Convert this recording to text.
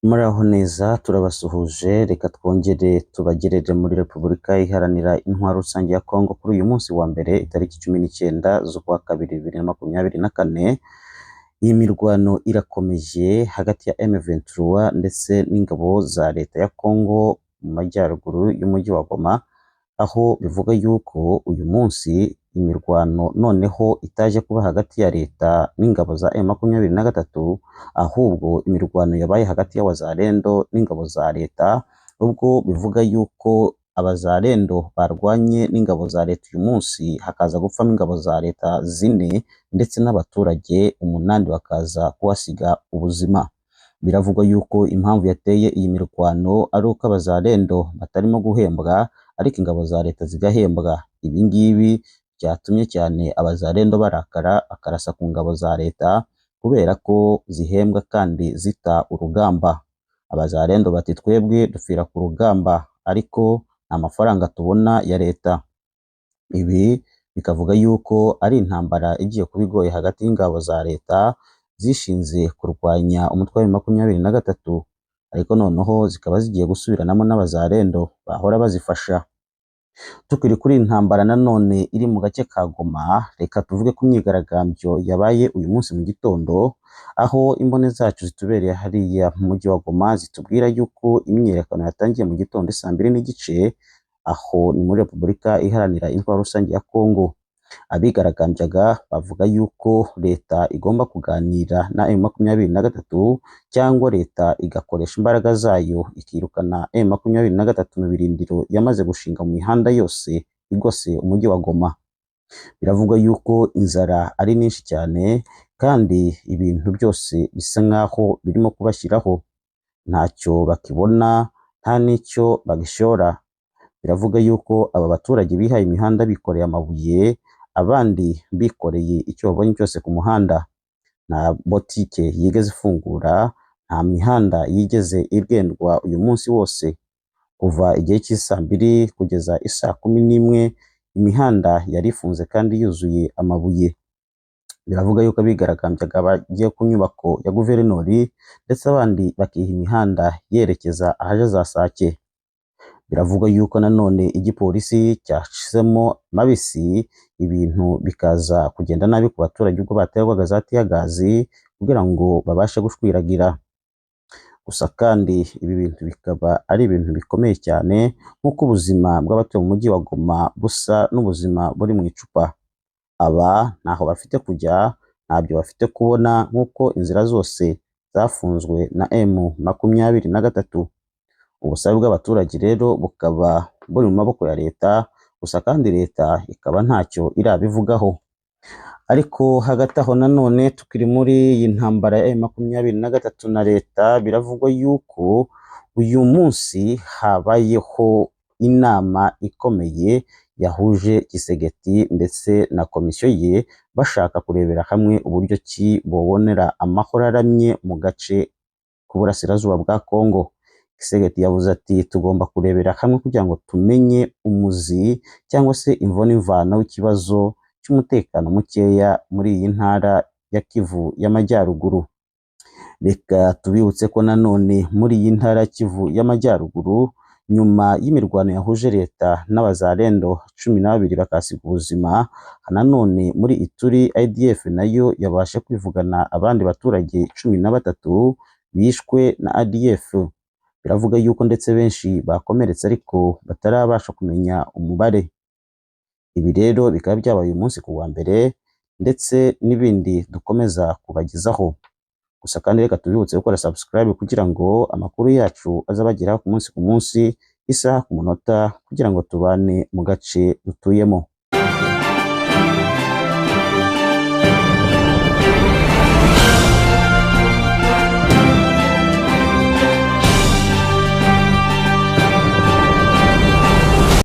Muraho neza turabasuhuje, reka twongere tubagerere muri Repubulika Iharanira Intwaro Rusange ya Kongo kuri uyu munsi wa mbere itariki 19 z'ukwa kabiri 2024. Iyi mirwano irakomeje hagati ya M23 ndetse n'ingabo za leta ya Kongo mu majyaruguru y'umujyi wa Goma, aho bivuga yuko uyu munsi imirwano noneho itaje kuba hagati ya leta n'ingabo za M23, ahubwo imirwano yabaye hagati y'abazalendo n'ingabo za leta, ubwo bivuga yuko abazalendo barwanye n'ingabo za leta uyu munsi, hakaza gupfamo ingabo za leta 4 ndetse n'abaturage 8 bakaza kuhasiga ubuzima. Biravugwa yuko impamvu yateye iyi mirwano ari uko abazalendo batarimo guhembwa ariko ingabo za leta zigahembwa. Ibi ngibi byatumye cyane abazalendo barakara, akarasa ku ngabo za leta kubera ko zihembwa kandi zita urugamba. Abazalendo bati twebwe dupfira ku rugamba ariko nta mafaranga tubona ya leta. Ibi bikavuga yuko ari intambara igiye kuba igoye hagati y'ingabo za leta zishinze kurwanya umutwe wa 23, ariko noneho zikaba zigiye gusubiranamo n'abazalendo bahora bazifasha. Tukiri kuri intambara nanone iri mu gace ka Goma, reka tuvuge ku myigaragambyo yabaye uyu munsi mu gitondo, aho imbone zacu zitubereye hariya mu mujyi wa Goma zitubwira yuko imyiyerekano yatangiye mu gitondo 2:30, aho ni muri Repubulika Iharanira Intwaro Rusange ya Kongo. Abigaragambyaga bavuga yuko leta igomba kuganira na M23 cyangwa leta igakoresha imbaraga zayo ikirukana M23 mu birindiro yamaze gushinga mu mihanda yose igose umujyi wa Goma. Biravugwa yuko inzara ari nyinshi cyane kandi ibintu byose bisa nkaho birimo kubashyiraho, ntacyo bakibona nta n'icyo bagishora. Biravuga yuko aba baturage bihaye imihanda bikoreye amabuye, abandi bikoreye icyo babonye cyose ku muhanda. Nta botike yigeze ifungura, nta mihanda yigeze igendwa uyu munsi wose. Kuva igihe cy'isambiri kugeza 11:00 imihanda yari ifunze kandi yuzuye amabuye. Biravuga yuko abigaragambyaga bagiye ku nyubako ya guverinori ndetse abandi bakiha imihanda yerekeza ahaje za Sake. Biravugwa yuko nanone igipolisi cyashizemo mabisi, ibintu bikaza kugenda nabi ku baturage ubwo baterwaga za tiyagazi kugira ngo babashe gushwiragira. Gusa kandi ibi bintu bikaba ari ibintu bikomeye cyane, nk'uko ubuzima bw'abatuye mu mujyi wa Goma busa n'ubuzima buri mu icupa. Aba ntaho bafite kujya, ntabyo bafite kubona, nk'uko inzira zose zafunzwe na M23. Ubusabe bw'abaturage rero bukaba buri mu maboko ya leta, gusa kandi leta ikaba ntacyo irabivugaho. Ariko hagati aho nanone tukiri muri iyi ntambara ya M23 na leta, biravugwa yuko uyu munsi habayeho inama ikomeye yahuje Kisegeti ndetse na komisiyo ye, bashaka kurebera hamwe uburyo ki bobonera amahoro aramye mu gace k'uburasirazuba bwa Kongo. Kisegeti yavuze ati tugomba kurebera hamwe kugira ngo tumenye umuzi cyangwa se imvo n'imvano w'ikibazo cy'umutekano mukeya muri iyi ntara ya Kivu y'Amajyaruguru. Reka tubibutse ko nanone muri iyi ntara ya Kivu y'Amajyaruguru, nyuma y'imirwano yahuje leta n'abazalendo 12 bakasiga ubuzima, nanone muri Ituri IDF nayo yabashe kwivugana abandi baturage 13 bishwe na ADF. Biravuga yuko ndetse benshi bakomeretse ariko batarabasha kumenya umubare. Ibi rero bikaba byabaye uyu munsi ku wa mbere, ndetse n'ibindi dukomeza kubagezaho. Gusa kandi reka tubibutse gukora subscribe kugira ngo amakuru yacu azabageraho ku munsi, isaha ku munota, kugira ngo tubane mu gace dutuyemo.